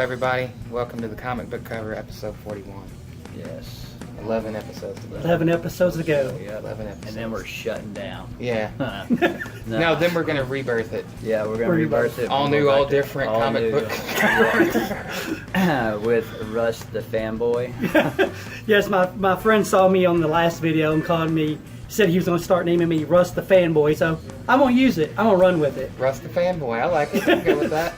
everybody. Welcome to the Comic Book Cover, episode 41. Yes. 11 episodes to go. 11 episodes ago. Yeah, 11 episodes. and then we're shutting down. Yeah. No, then we're going to rebirth it. Yeah, we're gonna rebirth it. All We'll new, go all back to different all comic new. book. With Russ the fanboy. Yes, my friend saw me on the last video and called me, said he was going to start naming me Russ the Fanboy, so I'm going to use it. I'm going to run with it. Russ the Fanboy. I like it. I'm good with that.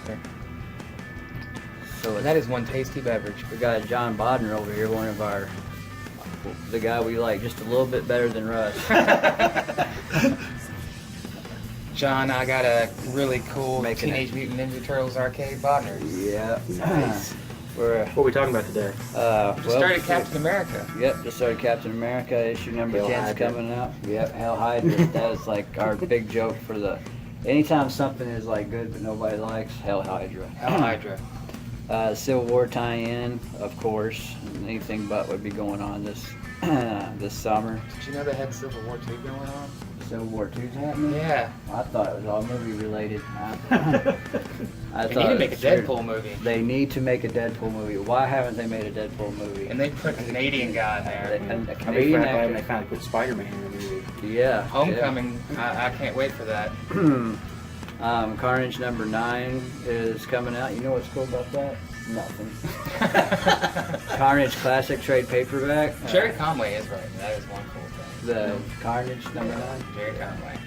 So that is one tasty beverage. We got John Bodner over here, the guy we like just a little bit better than Russ. John, I got a really cool Making Teenage Mutant Ninja Turtles arcade Bodner. Yeah. Nice. We're What are we talking about today? Just started Captain America. Yep, just started Captain America. Issue number Hail 10's Hydra. coming out. Yep, Hell Hydra. That is like our big joke for the. Anytime something is like good but nobody likes, Hell Hydra. Hell Hydra. Civil War tie-in, of course. Anything but would be going on this this summer. Did you know they had Civil War 2 going on? Civil War 2's happening? Yeah. I thought it was all movie related. I They thought need to make a it was true. Deadpool movie. They need to make a Deadpool movie. Why haven't they made a Deadpool movie? And they put a Canadian guy in there. A I'm Canadian glad they actor. finally put Spider-Man in the movie. Yeah. Homecoming. I can't wait for that. Carnage number 9 is coming out. You know what's cool about that? Nothing. Carnage Classic Trade Paperback. Jerry Conway is right. That is one cool thing. The Carnage number 9. Jerry Conway.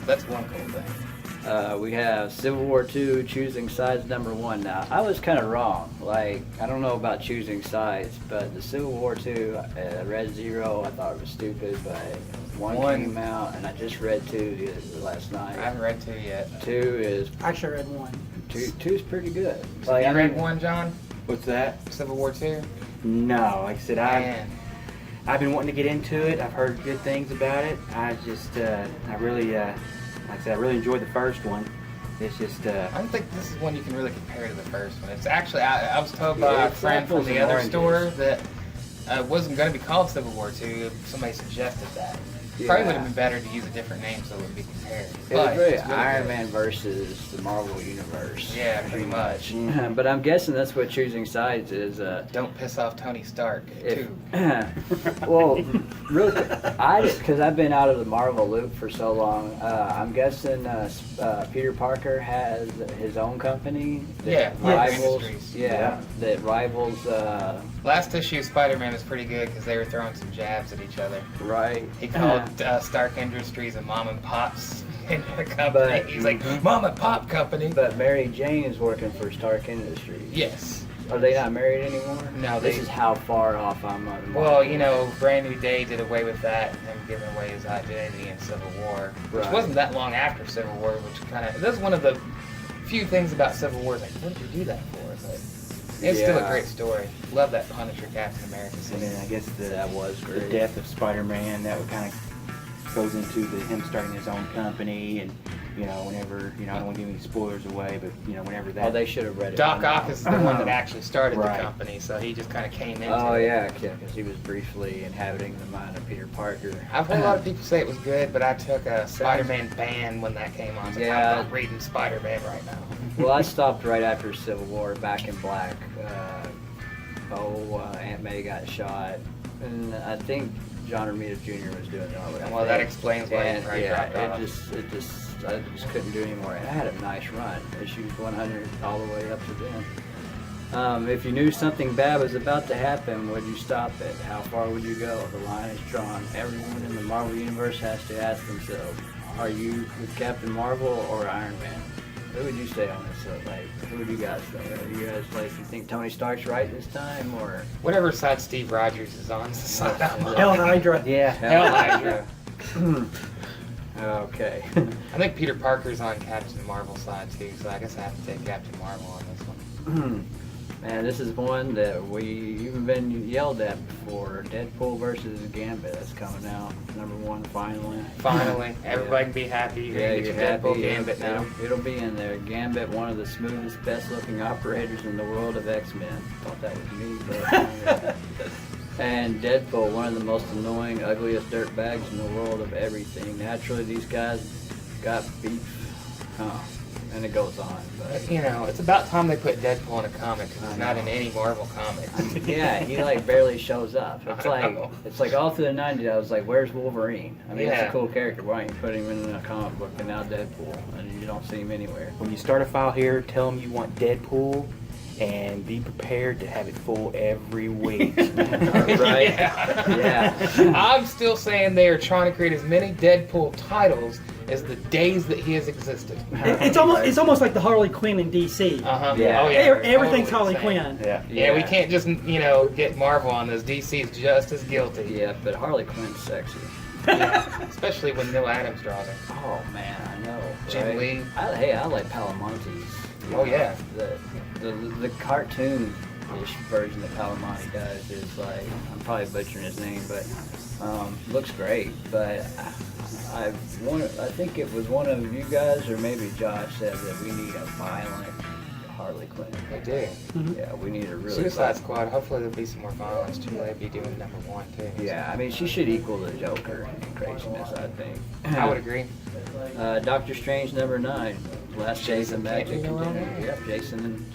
That's one cool thing. We have Civil War 2 Choosing Sides number 1 now. I was kind of wrong. Like, I don't know about choosing sides, but the Civil War 2, read 0, I thought it was stupid, but 1 came out, and I just read 2 last night. I haven't read 2 yet. 2 is I actually read one. 2's pretty good. So Like, you I read mean, 1, John? What's that? Civil War 2? No, like I said, Man. I've been wanting to get into it. I've heard good things about it. I just, I really, like I said, I really enjoyed the first one. It's just, I don't think this is one you can really compare to the first one. It's actually, I was told Yeah, by a it's friend from apples the and other oranges. store that it wasn't going to be called Civil War 2. Somebody suggested that. Probably would have been better to use a different name so it would be compared. It was But really it's really Iron good. Man versus the Marvel Universe. Yeah, pretty much. But I'm guessing that's what choosing sides is. Don't piss off Tony Stark, If, too. well, really, because I've been out of the Marvel loop for so long. I'm guessing Peter Parker has his own company. That Yeah, rivals. Industries. Yeah, that rivals. Last issue of Spider-Man was pretty good because they were throwing some jabs at each other. Right. He called Stark Industries a mom and pop's company. He's like, mom and pop company. But Mary Jane is working for Stark Industries. Yes. Are they not married anymore? No, This they- is how far off I'm on. Well, you know, Brand New Day did away with that and him giving away his identity in Civil War, which Right. wasn't that long after Civil War, which kind of, that's one of the few things about Civil War, like, what did you do that for? But it's still a Yeah. great story. Love that Punisher Captain America and scene. then I guess That was the great. death of Spider-Man, that would kind of goes into him starting his own company, and whenever I don't want to give any spoilers away, but whenever that. Oh, they should have read it. Doc by now. Ock is the one that actually started Right. the company, so he just kind of came into Oh it. yeah, because he was briefly inhabiting the mind of Peter Parker. I've heard a lot of people say it was good, but I took a Spider-Man ban when that came on, so Yeah. I'm not reading Spider-Man right now. Well, I stopped right after Civil War, Back in Black. Aunt May got shot, and I think John Romita Jr. was doing all that. Well, that explains why And you probably dropped yeah, off. I just couldn't do anymore. And I had a nice run, issues 100 all the way up to then. If you knew something bad was about to happen, would you stop it? How far would you go? The line is drawn. Everyone in the Marvel Universe has to ask themselves, are you with Captain Marvel or Iron Man? Who would you say on this? Who would you guys say? Are you guys you think Tony Stark's right this time, or? Whatever side Steve Rogers is on, is the side I'm on. Hell Hydra. Yeah. Hell Hydra. Okay. I think Peter Parker's on Captain Marvel's side too, so I guess I have to take Captain Marvel on this one. Man, this is one that we even been yelled at before. Deadpool versus Gambit. That's coming out. Number 1 finally. Finally, everybody can be happy. You're gonna get your Deadpool Gambit now. It'll be in there. Gambit, one of the smoothest, best-looking operators in the world of X-Men. Thought that was me, but. And Deadpool, one of the most annoying, ugliest dirtbags in the world of everything. Naturally, these guys got beef. Huh. and it goes on. But You know, it's about time they put Deadpool in a comic because he's not in any Marvel comics. yeah, he like barely shows up. I know. It's like all through the '90s. I was like, "Where's Wolverine?" I mean, it's Yeah. a cool character. Why don't you put him in a comic book? And now Deadpool, and you don't see him anywhere. When you start a file here, tell them you want Deadpool, and be prepared to have it full every week. Right? Yeah. I'm still saying they are trying to create as many Deadpool titles as the days that he has existed. It's almost like the Harley Quinn in DC. Uh-huh. Yeah. Oh, Everything's totally Harley the same. Quinn. Yeah. Yeah, we can't just, get Marvel on this. DC's just as guilty. Yeah, but Harley Quinn's sexy. Yeah, especially when Neil Adams draws her. Oh man, I know. Jim right? Lee. I like Palamontes. Oh, yeah. The cartoon-ish version that Palamonte does is like, I'm probably butchering his name, but looks great. But I think it was one of you guys or maybe Josh said that we need a violent Harley Quinn. We do. Yeah, we need a really Suicide violent- Squad, hopefully there'll be some more violence. Julie be doing #1 too. Yeah, I mean she should equal the Joker in craziness, I think. I would agree. Doctor Strange #9. Last Jason Jason Can't Magic. Do No Wrong Continues. Yep,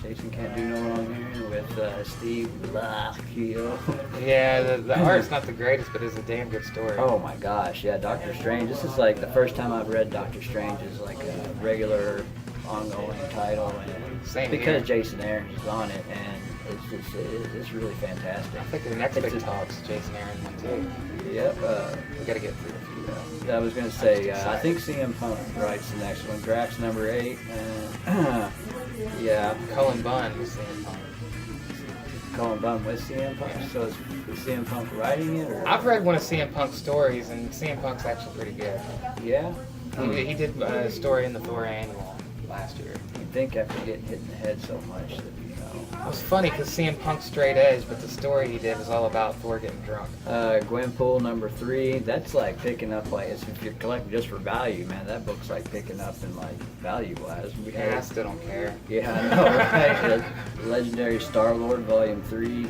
Jason Can't Do No Wrong Here with Steve Lachio. Yeah, the art's not the greatest, but it's a damn good story. Oh my gosh, yeah, Doctor Strange. This is like the first time I've read Doctor Strange as like a regular ongoing title, and Same because here. Jason Aaron is on it, and it's really fantastic. I think the next It's big a- talk's Jason Aaron one too. Yep. We gotta get through a few though. I was gonna say, I think CM Punk writes the next one. Drax #8. Yeah, Cullen Bunn was saying something. Colin Bunn with CM Punk. So is CM Punk writing it, or? I've read one of CM Punk's stories, and CM Punk's actually pretty good. Yeah. He did a story in the Thor annual last year. You'd think after getting hit in the head so much that It was funny because CM Punk's straight edge, but the story he did was all about Thor getting drunk. Gwenpool #3. That's like picking up like if you're collecting just for value, man. That book's like picking up in like value wise. Yeah, I still don't care. Yeah, I know, right? Legendary Star-Lord Volume 3.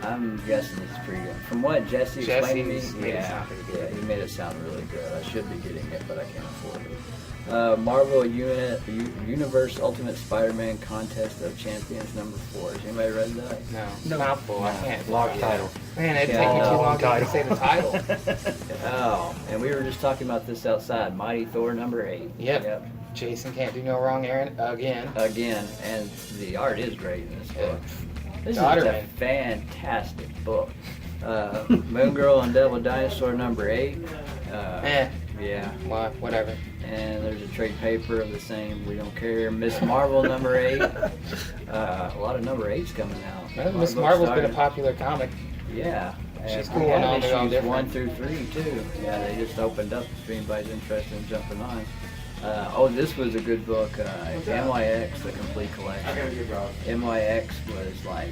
I'm guessing it's pretty good. From what Jesse explained to me, Jesse's made it sound pretty good. yeah, he made it sound really good. I should be getting it, but I can't afford it. Marvel Universe Ultimate Spider-Man Contest of Champions #4. Has anybody read that? No, it's No. a mouthful. I can't. Long Yeah. title. Man, it'd Yeah, take me too long long to even say the title. Oh, and we were just talking about this outside. Mighty Thor #8. Yep. Jason can't do no wrong, Aaron. Again. Again, and the art is great in this book. This Dodderman. is a fantastic book. Moon Girl and Devil Dinosaur #8. Yeah. Well, whatever. And there's a trade paper of the same. We don't care. Miss Marvel #8. A lot of #8s coming out. Well, A lot Miss of books Marvel's been a starting- popular comic. Yeah. She's And cool we and have all, they're all issues different. 1 through 3 too. Yeah, they just opened up if anybody's interested in jumping on. This was a good book. MYX, the complete collection. MYX was like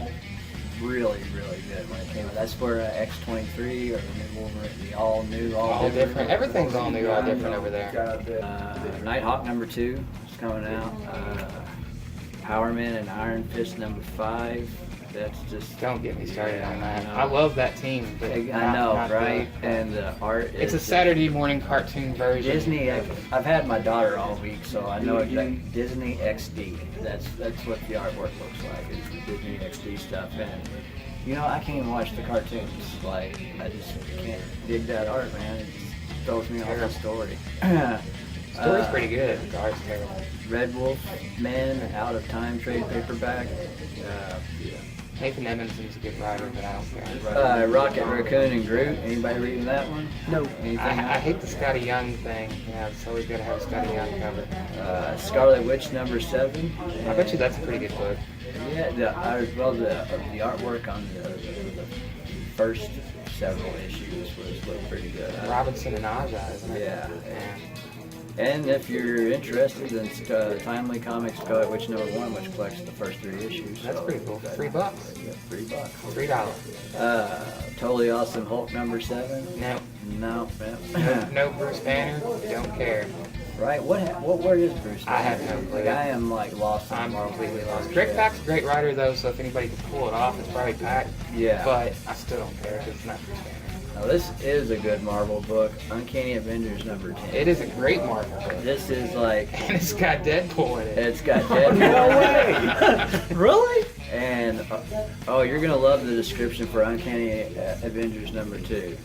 really, really good when it came out. That's where X-23 or the new Wolverine, the all new, All different. Everything's all new, all different over there. Nighthawk #2 is coming out. Power Man and Iron Fist #5. That's just. Don't get me started on that. No. I love that team. But I not- know, not right? the- And the art. It's a is Saturday morning cartoon version. Disney. I've had my daughter all week, so I know exactly. Disney XD. That's what the artwork looks like. It's the Disney XD stuff, and I can't even watch the cartoons. Like I just can't dig that art, man. It just throws me off the story. Story's pretty good. The art's terrible. Red Wolf Men Out of Time trade paperback. Nathan Edmondson's a good writer, but I don't care. Rocket Raccoon and Groot. Anybody reading that one? No. Anything? I hate the Scotty Young thing. It's always got to have a Scotty Young cover. Scarlet Witch #7. I bet you that's a pretty good book. Yeah, the artwork on the first several issues looked pretty good. Robinson and Aja, isn't it? Yeah. And if you're interested in Timely Comics Scarlet Witch #1, which collects the first 3 issues. That's pretty cool. $3. Yeah, $3. $3. Totally Awesome Hulk #7. No. No. No Bruce Banner. Don't care. Right? Where is Bruce? I have Banner? no clue. Like I am lost. in I'm Marvel completely universe. lost. Rick Pack's a great writer, though, so if anybody could pull it off, it's probably Pack. Yeah. But I still don't care because it's not Bruce Banner. Now this is a good Marvel book. Uncanny Avengers number 10. It is a great Marvel book. This is like, And it's got Deadpool in it. it's got Deadpool. No way! Really? And oh, you're gonna love the description for Uncanny Avengers number 2.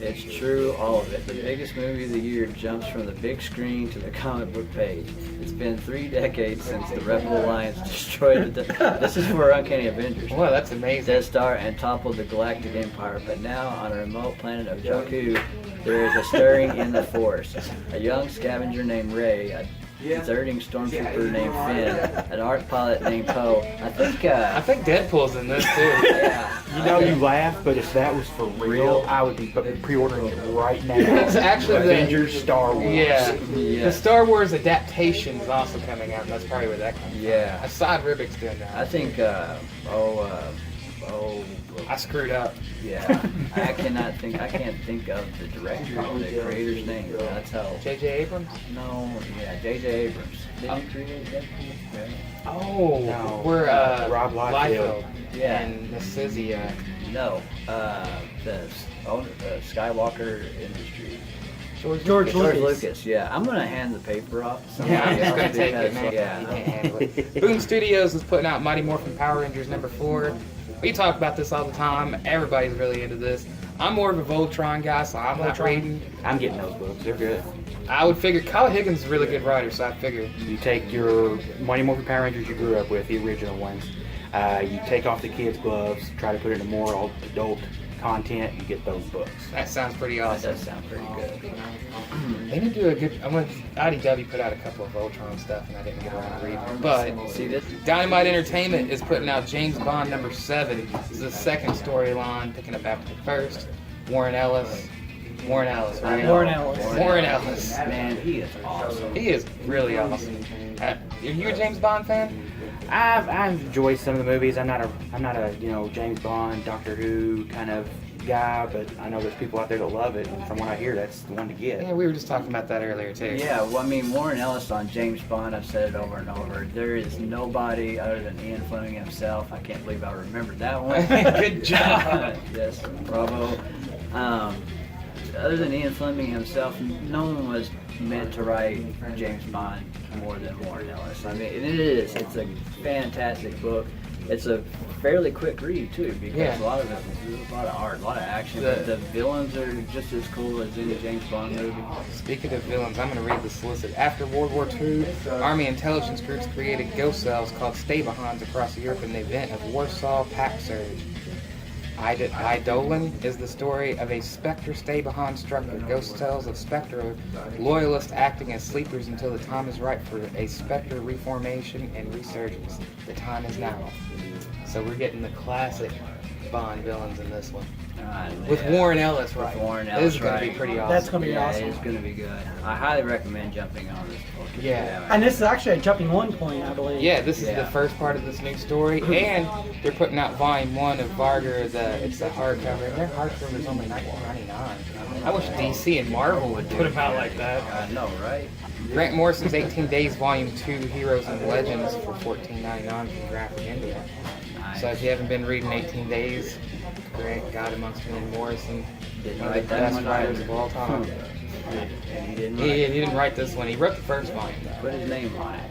It's true, all of it. The biggest movie of the year jumps from the big screen to the comic book page. It's been 3 decades since the Rebel Alliance destroyed the. This is for Uncanny Avengers. Wow, that's amazing. Death Star and toppled the Galactic Empire, but now on a remote planet of Jakku, there is a stirring in the Force. A young scavenger named Rey, a deserting stormtrooper named Finn, an art pilot named Poe. I think Deadpool's in this too. yeah. You know, you laugh, but if that was for real, I would be pre-ordering it right now. It's actually the- Avengers Star Wars. Yeah. Yeah. The Star Wars adaptation is also coming out, and that's probably where that comes from. Yeah. Assad Ribick's doing that. I think, I screwed up. yeah. I can't think of the director or the creator's name. That's how. J.J. Abrams? No, yeah, J.J. Abrams. Didn't he create Deadpool? Yeah. Oh, No. we're Rob Liefeld. Yeah. And Miss Sizzy. No, the owner, Skywalker Industries. George Lucas. Lucas, yeah. I'm gonna hand the paper off to somebody Yeah, I'm just else gonna take it, because, man. yeah. You can't handle it. Boom Studios is putting out Mighty Morphin Power Rangers number 4. We talk about this all the time. Everybody's really into this. I'm more of a Voltron guy, so I'm not reading. I'm getting those books. They're good. I would figure Kyle Higgins is a really good writer, so I figure. You take your Mighty Morphin Power Rangers you grew up with, the original ones. You take off the kids' gloves, try to put it in more adult content, you get those books. That sounds pretty That awesome. does sound pretty good. They need to do a good. IDW put out a couple of Voltron stuff, and I didn't get around to reading them. But See this? Dynamite Entertainment is putting out James Bond number 7. This is the second storyline, picking up after the first. Warren Ellis, right? Warren Ellis. Warren Ellis. Man, he is awesome. He is really awesome. Are you a James Bond fan? I've enjoyed some of the movies. I'm not a James Bond, Doctor Who kind of guy, but I know there's people out there that love it, and from what I hear, that's the one to get. Yeah, we were just talking about that earlier too. Yeah, well, I mean, Warren Ellis on James Bond, I've said it over and over. There is nobody other than Ian Fleming himself. I can't believe I remembered that one. Good job. Yes, bravo. Other than Ian Fleming himself, no one was meant to write James Bond more than Warren Ellis. I mean, and it's a fantastic book. It's a fairly quick read too, because Yeah. a lot of it, there's a lot of art, a lot of action. But the villains are just as cool as any James Bond movie. Speaking of villains, I'm going to read the solicit. After World War II, Army intelligence groups created ghost cells called Stay-Behinds across Europe in the event of Warsaw Pact surge. Eidolon is the story of a Spectre stay-behind structure. Ghost cells of Spectre loyalists acting as sleepers until the time is right for a Spectre reformation and resurgence. The time is now. So we're getting the classic Bond villains in this one. With Yeah. Warren Ellis, With right? Warren This Ellis, is going to be right. pretty awesome. That's gonna be Yeah, awesome. it's going to be good. I highly recommend jumping on this book. Yeah. And this is actually a jumping one point, I believe. Yeah, this is Yeah. the first part of this new story, and they're putting out volume 1 of Varger. It's the hardcover, and their hardcover is only $19.99. I wish DC and Marvel would put them out like that. I know, right? Grant Morrison's 18 Days Volume 2, Heroes and Legends for $14.99 from Graphic India. Nice. So if you haven't been reading 18 Days, Grant, God Amongst Men and Morrison, Didn't one of the write that best one writers either. of all time. And he didn't He didn't write this one. He wrote the first volume. put his name on it.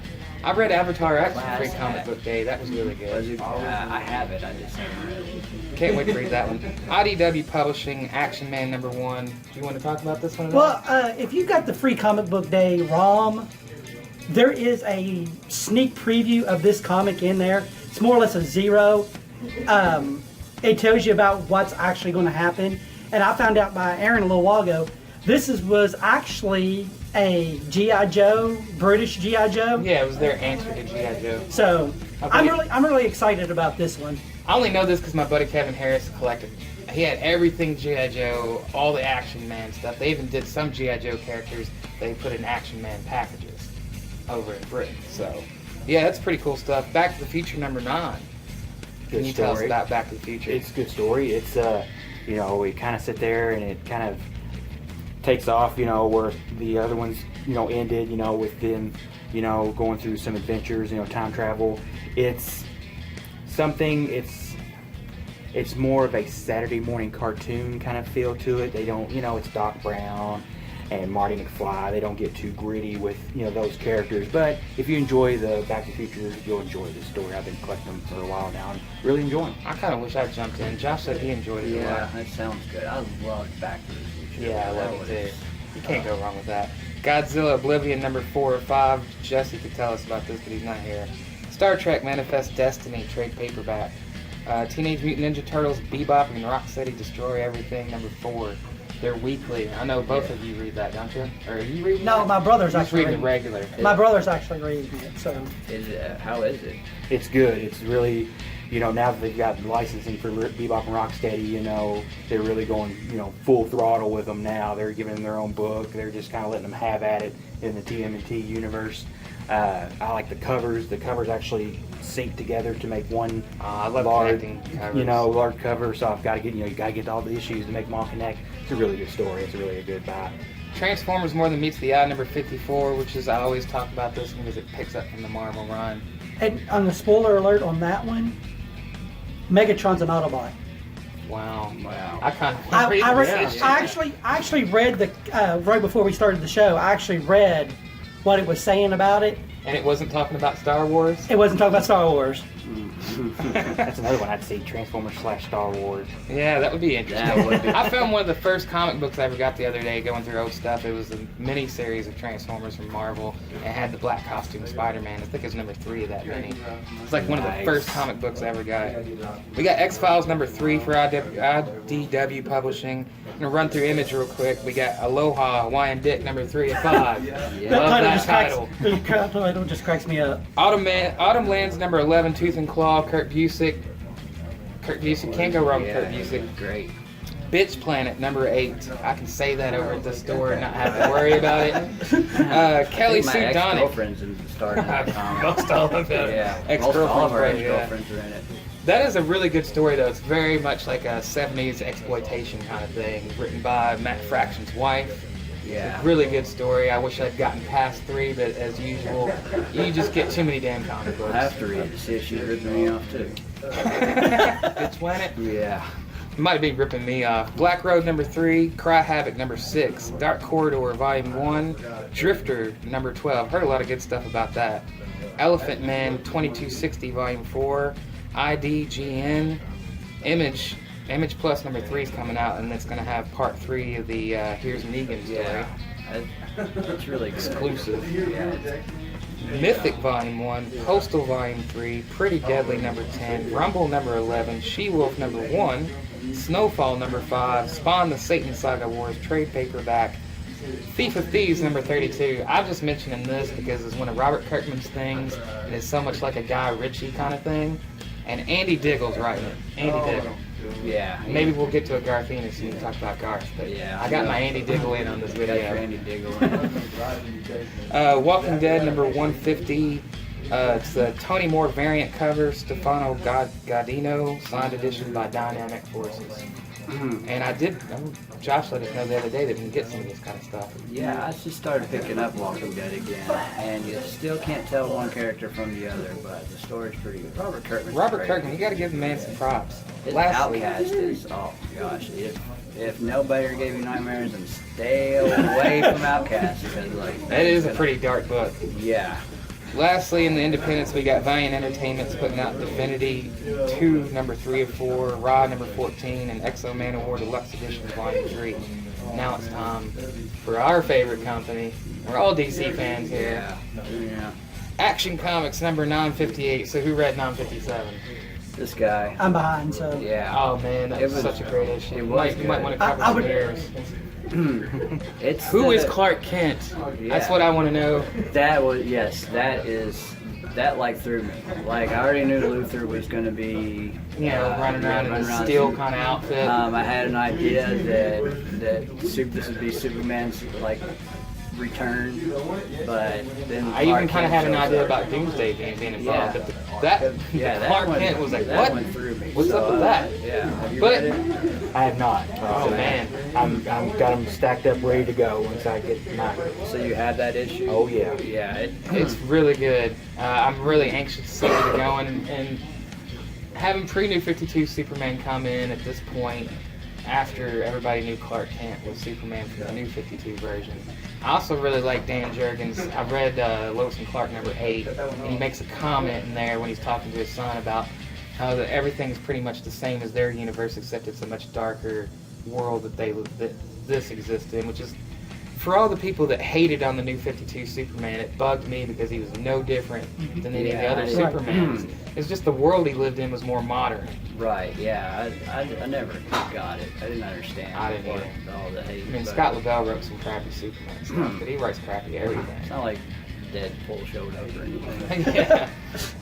I read Avatar X for Free Class Comic act. Book Day. That was really good. Was it? I have it. I just haven't read it. Can't wait to read that one. IDW Publishing, Action Man number 1. Do you want to talk about this one at all? Well, if you got the Free Comic Book Day ROM, there is a sneak preview of this comic in there. It's more or less a zero. It tells you about what's actually going to happen. And I found out by Aaron a little while ago, was actually a G.I. Joe, British G.I. Joe. Yeah, it was their answer to G.I. Joe. So I I'm really excited about this one. I only know this because my buddy Kevin Harris collected. He had everything G.I. Joe, all the Action Man stuff. They even did some G.I. Joe characters they put in Action Man packages over in Britain. So, yeah, that's pretty cool stuff. Back to the Future number 9. Can Good you tell us story. about Back to the Future? It's a good story. It's we kind of sit there and it kind of takes off, where the other ones, ended, with them, going through some adventures, time travel. It's something. it's more of a Saturday morning cartoon kind of feel to it. They don't, it's Doc Brown and Marty McFly. They don't get too gritty with, those characters. But if you enjoy the Back to the Future, you'll enjoy this story. I've been collecting them for a while now and really enjoying them. I kind of wish I jumped in. Josh said he enjoyed it a Yeah, lot. that sounds good. I love Back to the Future. Yeah, I That love was- it too. You can't go wrong with that. Godzilla Oblivion number 4 or 5. Jesse could tell us about this, but he's not here. Star Trek Manifest Destiny trade paperback. Teenage Mutant Ninja Turtles Bebop and Rocksteady Destroy Everything number 4. They're weekly. I know both of you read that, don't you? Or are you reading No, that? my brother's You're just actually reading it reading. regular. My brother's actually reading it, so. Is it? How is it? It's good. It's really, now that they've got licensing for Bebop and Rocksteady, they're really going, full throttle with them now. They're giving them their own book. They're just kind of letting them have at it in the TMNT universe. I like the covers. The covers actually sync together to make one I love large, connecting covers. large cover. So I've got to get, you got to get all the issues to make them all connect. It's a really good story. It's really a good buy. Transformers More Than Meets the Eye number 54, which is, I always talk about this one because it picks up from the Marvel run. And on the spoiler alert on that one, Megatron's an Autobot. Wow. Wow. I kind of I actually read the right before we started the show. I actually read what it was saying about it. And it wasn't talking about Star Wars? It wasn't talking about Star Wars. That's another one I'd see, Transformers / Star Wars. Yeah, that would be interesting. That would be. I found one of the first comic books I ever got the other day going through old stuff. It was a mini series of Transformers from Marvel. It had the black costume Spider-Man. I think it was number 3 of that mini. It's like one of the Nice. first comic books I ever got. We got X-Files number 3 for IDW Publishing. I'm going to run through Image real quick. We got Aloha Hawaiian Dick number 3 of 5. Love that title. The title just cracks me up. Autumn Lands number 11, Tooth and Claw, Kurt Busiek. Kurt Busiek, can't go wrong with Kurt Busiek. Great. Bitch Planet number 8. I can say that over at the store and not have to worry about it. Kelly Sue My Donick. ex-girlfriend's starting that comic. Most all of them. Yeah. Most all of our Ex-girlfriend, yeah. ex-girlfriends are in it. That is a really good story though. It's very much like a 70s exploitation kind of thing. Written by Matt Fraction's wife. Yeah. Really good story. I wish I'd gotten past 3, but as usual, you just get too many damn comic books. I have to read to see if she's ripping me off too. Bitch Planet. Yeah. Might be ripping me off. Black Road number 3, Cry Havoc number 6, Dark Corridor volume 1, Drifter number 12. Heard a lot of good stuff about that. Elephant Man 2260 volume 4, IDGN, Image Plus number 3 is coming out, and it's going to have part 3 of the Here's Negan story. Yeah. It's really good. Exclusive. Yeah. Mythic Volume 1, Postal Volume 3, Pretty Deadly number 10, Rumble number 11, She-Wolf number 1, Snowfall number 5, Spawn the Satan Saga Wars trade paperback, Thief of Thieves number 32. I'm just mentioning this because it's one of Robert Kirkman's things, and it's so much like a Guy Ritchie kind of thing, and Andy Diggle's writing it. Andy Diggle. Yeah. Maybe we'll get to a Garth Ennis when we talk about Garth, but Yeah. I got my Andy Diggle in on this We got video. Randy Diggle in it. Walking Dead number 150. It's the Tony Moore variant cover, Stefano Gaudino, signed edition by Dynamic Forces. And Josh let us know the other day that we can get some of this kind of stuff. Yeah, I just started picking up Walking Dead again, and you still can't tell one character from the other, but the story's pretty good. Robert Kirkman, you got to give the man some props. His Lastly, Outcast is, oh gosh, if nobody gave you nightmares, then stay away from Outcast, because like that is a pretty dark book. Yeah. Lastly, in the independents, we got Valiant Entertainment's putting out Divinity 2, number 3 of 4, Raw, number 14, and Exo Man of War Deluxe Edition, volume 3. Now it's time for our favorite company. We're all DC fans here. Yeah. Action Comics, number 958. So who read 957? This guy. I'm behind, so. Yeah. Oh man, that was such a great issue. It You was might good. want to cover I some would- ears. It's Who is the- Clark Kent? That's Yeah. what I want to know. That was, yes, that like threw me. Like I already knew Luther was going to be, You know, running around in a steel kind of outfit. I had an idea that this would be Superman's like return, but then I even Clark kind of Kent had an shows idea up. about Doomsday being involved, Yeah. but that that Clark one- Kent was like, that what? one threw me. What's up with that? Yeah. Have you But- read it? I have not. Oh man, I'm got them stacked up, ready to go once I get mine. So you have that issue? Oh yeah. Yeah. it's really good. I'm really anxious to see where they're going, and having pre-New 52 Superman come in at this point, after everybody knew Clark Kent was Superman from the New 52 version. I also really like Dan Jurgens. I've read Lois and Clark number 8, and he makes a comment in there when he's talking to his son about how everything's pretty much the same as their universe, except it's a much darker world that this exists in, which is, for all the people that hated on the New 52 Superman, it bugged me because he was no different than any of the other Yeah, Supermans. It's just the world he lived in was more modern. Right, yeah. I never got it. I didn't understand I didn't what- either. all the hate. I mean, but Scott Lobel wrote some crappy Superman stuff, but he writes crappy everything. It's not like Deadpool showed up or anything. Yeah.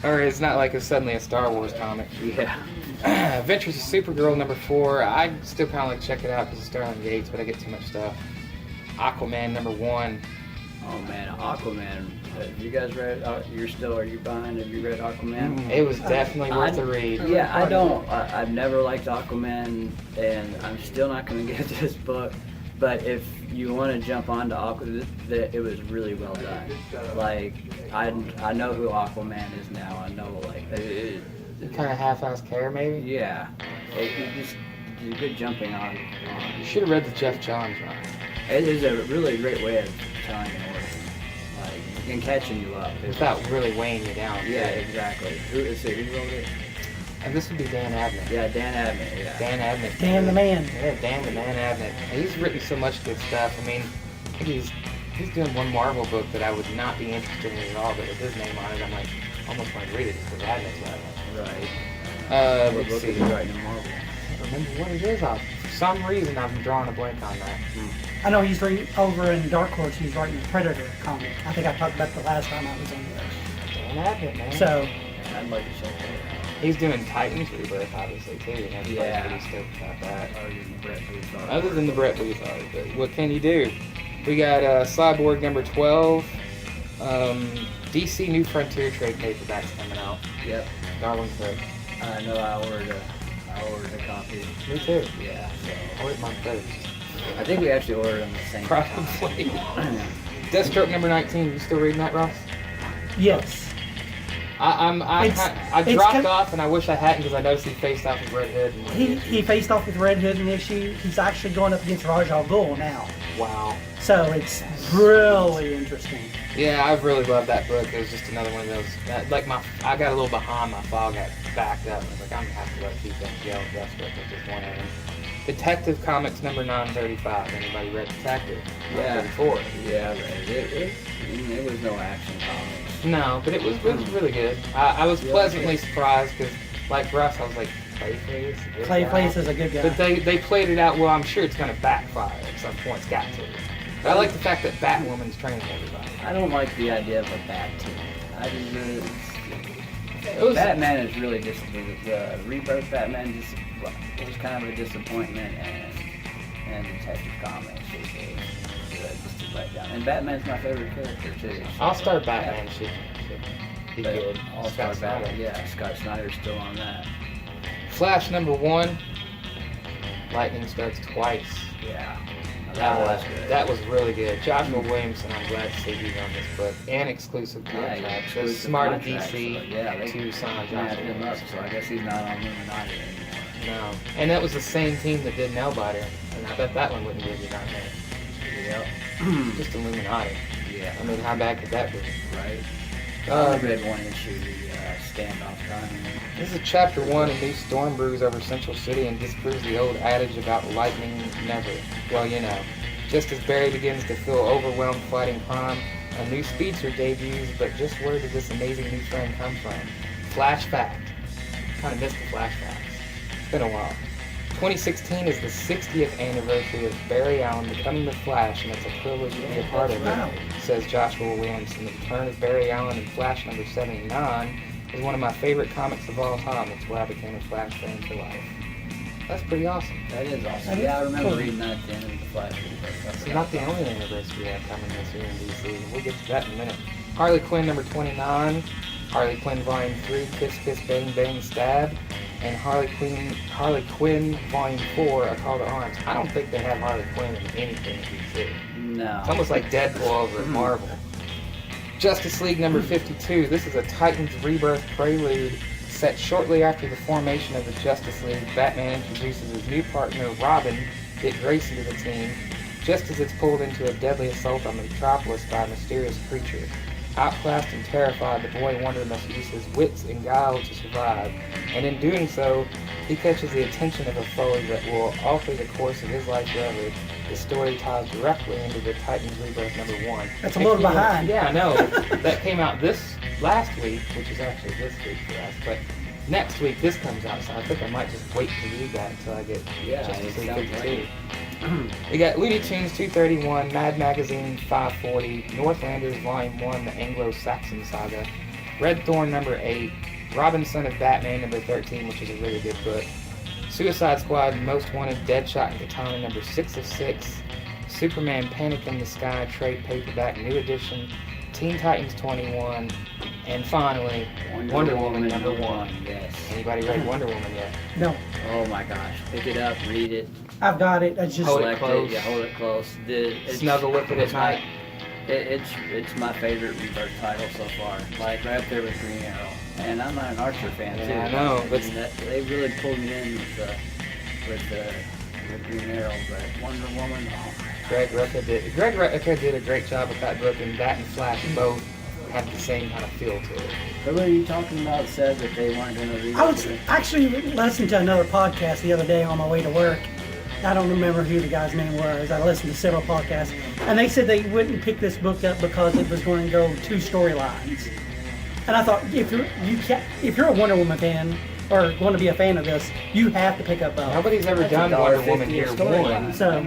Or it's not like it's suddenly a Star Wars comic. Yeah. Adventures of Supergirl number 4. I still kind of like check it out because of Starling Gates, but I get too much stuff. Aquaman number 1. Oh man, Aquaman. You guys read? Are you behind? Have you read Aquaman? It was definitely worth the read. Yeah, I don't. I've never liked Aquaman, and I'm still not going to get this book. But if you want to jump onto Aquaman, it was really well done. Like, I know who Aquaman is now. I know, like, Kind of half-ass care, maybe? yeah. It just a good jumping on. You should have read the Jeff Johns run. It is a really great way of telling an origin, like, and catching you up. Without really weighing you down. Yeah, exactly. Who wrote it? And this would be Dan Abnett. Yeah, Dan Abnett. Yeah. Dan Abnett. Dan the man. Yeah, Dan the Man Abnett. He's written so much good stuff. I mean, I think he's doing one Marvel book that I would not be interested in at all, but with his name on it, I'm like, almost want to read it just because Abnett's on it. Right. What Let's book see. is he writing in Marvel? I can't remember what it is. For some reason, I'm drawing a blank on that. I know he's reading over in Dark Horse. He's writing a Predator comic. I think I talked about the last time I was on here. Dan Abnett, man. So I'd like to check that He's doing Titans Rebirth, obviously, too, and everybody's Yeah. pretty stoked about that. out. Other than Brett Booth art. Other than the Brett Booth art, but what can you do? We got Cyborg number 12. DC New Frontier trade paperbacks coming out. Yep. Darwin Cook. I know. I ordered a copy. Me too. Yeah. So I ordered mine first. I think we actually ordered them the same Probably. time. Deathstroke number 19. You still reading that, Ross? yes, I It's dropped kind- off, and I wish I hadn't because I noticed he faced off with Red Hood. he faced off with Red Hood in the issue. He's actually going up against Raj Al Ghul now. Wow. So it's really interesting. Yeah, I've really loved that book. It was just another one of those. I got a little behind. My file got backed up. I was like, I'm gonna have to let keep them go. Deathstroke was just one of them. Detective Comics number 935. Anybody read Detective? Yeah. 934. Yeah, I read it. It was no action comics. No, but it was really good. I was pleasantly surprised because, like Russ, I was like, Clayface? Clayface is a good guy. But they played it out well. I'm sure it's going to backfire at some point. It's got to. But I like the fact that Batwoman's training everybody. I don't like the idea of a bat team. I just really. It was, Batman is really just the Rebirth Batman just was kind of a disappointment, and Detective Comics is just a letdown. And Batman's my favorite character too. I'll start Batman. Should be But good. All Scott Star Batman, Snyder. yeah. Scott Snyder's still on that. Flash number 1. Lightning Strikes Twice. Yeah. That was good. That was really good. Joshua Williamson, I'm glad to see he's on this book. And exclusive Yeah, contract. yeah, So exclusive smart of contract, DC so, yeah, they to sign snapped Joshua him up, Williamson. so I guess he's not on Illuminati anymore. No. And that was the same team that did Nailbiter. And I bet that one wouldn't give you nightmare. Yep. Just Illuminati. Yeah. I mean, how bad could that be? Right. I Uh, only read one issue, the standoff time. This is chapter 1. A new storm brews over Central City and disproves the old adage about lightning never. Well, you know. Just as Barry begins to feel overwhelmed fighting crime, a new speedster debuts, but just where did this amazing new friend come from? Flash fact. Kind of missed the flash facts. It's been a while. 2016 is the 60th anniversary of Barry Allen becoming the Flash, and it's a privilege to be a part of Wow. it, says Joshua Williamson. The return of Barry Allen in Flash number 79 is one of my favorite comics of all time. It's where I became a Flash fan for life. That's pretty awesome. That is awesome. That is Yeah, I remember cool. reading that at the end of the Flash. It's not the only anniversary we have coming this year in DC. We'll get to that in a minute. Harley Quinn number 29, Harley Quinn Volume 3, Kiss Kiss Bang Bang Stab, and Harley Quinn Volume 4, A Call to Arms. I don't think they have Harley Quinn in anything in DC. No. It's almost like Deadpool over at Marvel. Justice League number 52. This is a Titans Rebirth prelude Set shortly after the formation of the Justice League, Batman introduces his new partner, Robin, Dick Grayson, to the team, just as it's pulled into a deadly assault on the Metropolis by a mysterious creature. Outclassed and terrified, the boy Wonder must use his wits and guile to survive, and in doing so, he catches the attention of a foe that will alter the course of his life forever. The story ties directly into the Titans Rebirth #1. That's a little behind. Yeah, I know. That came out this last week, which is actually this week for us, but next week this comes out, so I think I might just wait to read that until I get Justice League 52. We got Looney Tunes 231, Mad Magazine 540, Northlanders Volume 1, The Anglo-Saxon Saga, Red Thorn #8, Robin Son of Batman #13, which is a really good book, Suicide Squad Most Wanted Deadshot and Katana #6 of 6, Superman Panic in the Sky trade paperback new edition, Teen Titans 21, and finally Wonder Woman #1. Yes. Anybody read Wonder Woman yet? No, Oh my gosh. Pick it up, read it, I've got it. I just Hold it select close. it. Yeah, hold it close. Snuggle with it at night. It's my favorite Rebirth title so far. Like right up there with Green Arrow. And I'm not an Archer fan too. Yeah, I know, but- They really pulled me in with Green Arrow, but Wonder Woman. Oh my Greg Rucka did a great job with that book, and that and Flash both have the same kind of feel to it. Whoever you talking about said that they weren't going to read I was it. actually listening to another podcast the other day on my way to work. I don't remember who the guy's name was. I listened to several podcasts, and they said they wouldn't pick this book up because it was going to go 2 storylines. And I thought, if you're a Wonder Woman fan or going to be a fan of this, you have to pick up both. Nobody's ever That's done Wonder Woman $1.50 year storyline. one. So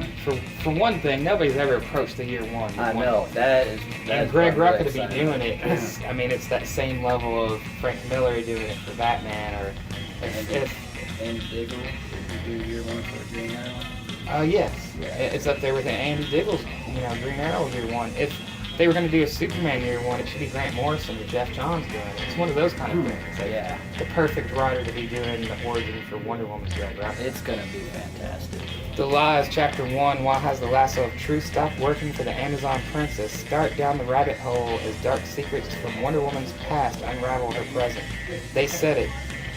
For one thing, nobody's ever approached the year one. I know that's And Greg what I'm Rucka to be excited doing about. it is, I mean, it's that same level of Frank Miller doing it for Batman, or And Diggle, do year one for Green Arrow. yes, it's up there with Andy Diggle's, Green Arrow year one. If they were going to do a Superman year one, it should be Grant Morrison or Jeff Johns doing it. It's one of those kind of things. Like, Yeah, the perfect writer to be doing the origin for Wonder Woman's Greg Rucka. it's gonna be fantastic. The Lies, Chapter 1, Why Has the Lasso of Truth Stopped Working for the Amazon Princess? Start down the rabbit hole as dark secrets from Wonder Woman's past unravel her present. They said it.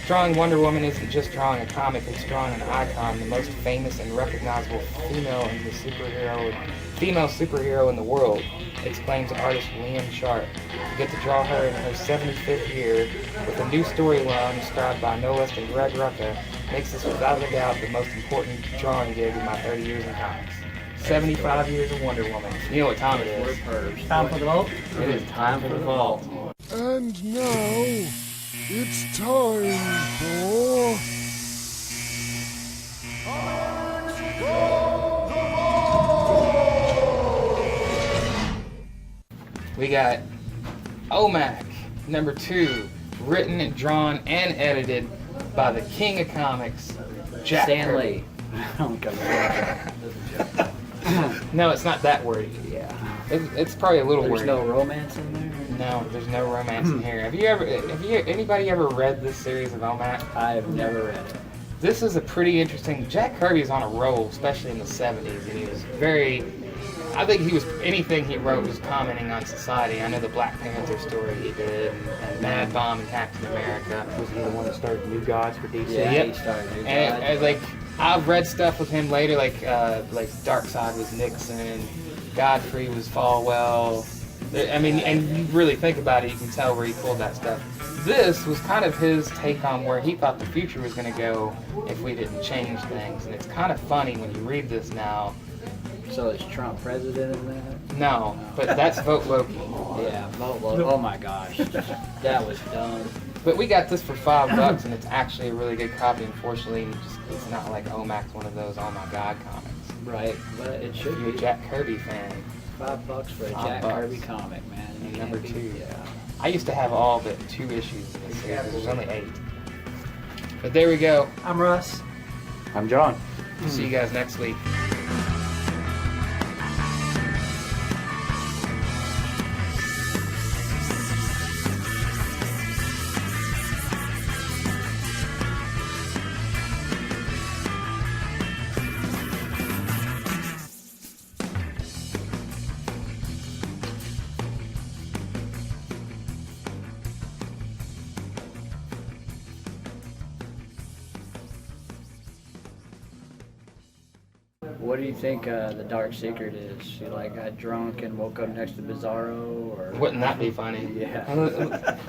Drawing Wonder Woman isn't just drawing a comic, it's drawing an icon, the most famous and recognizable female superhero in the world, exclaims artist Liam Sharp. To get to draw her in her 75th year with a new storyline described by no less than Greg Rucka makes this without a doubt the most important drawing gig in my 30 years in comics. 75 years of Wonder Woman. You know what time it We're is. pervs. time for the vote. It is time for the vault. And now, it's time for... We got OMAC #2, written, drawn, and edited by the king of comics, Jack Stan Kirby. Lee. Oh, God. No, it's not that wordy. Yeah. It's probably a little There's wordy. no romance in there? No, there's no romance in here. Have anybody ever read this series of OMAC? I have never read it. This is a pretty interesting. Jack Kirby is on a roll, especially in the 70s, and he was very. I think anything he wrote was commenting on society. I know the Black Panther story he did, and Mad Bomb and Captain America. Was he the one that started New Gods for DC? Yeah, Yep. he started it. And like I've read stuff with him later, like Darkseid was Nixon, Godfrey was Falwell. I mean, and you really think about it, you can tell where he pulled that stuff. This was kind of his take on where he thought the future was going to go if we didn't change things, and it's kind of funny when you read this now. So is Trump president in that? No, but that's Vote Loki. Yeah, oh my gosh. That was dumb. But we got this for $5, and it's actually a really good copy. Unfortunately, it's not like OMAC's one of those oh my god comics. Right, but it If should you're a be Jack Kirby fan, $5 for a $5. Jack Kirby comic, man. And You number can't beat- 2. Yeah. I used to have all but 2 issues of this series. There's only 8. But there we go. I'm Russ. I'm John. See you guys next week. What do you think the Dark Secret is? She like got drunk and woke up next to Bizarro, or Wouldn't that be funny? Yeah.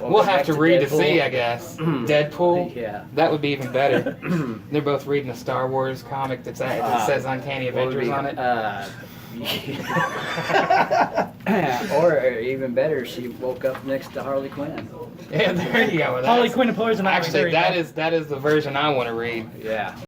We'll have to read to Deadpool. see, I guess. Deadpool? Yeah. That would be even better. They're both reading a Star Wars comic that says Uncanny What would Avengers be, on it. or even better, she woke up next to Harley Quinn. Yeah, there you go. Harley That's- Quinn and Poison Ivy. There Actually, you go. that is the version I want to read. Yeah.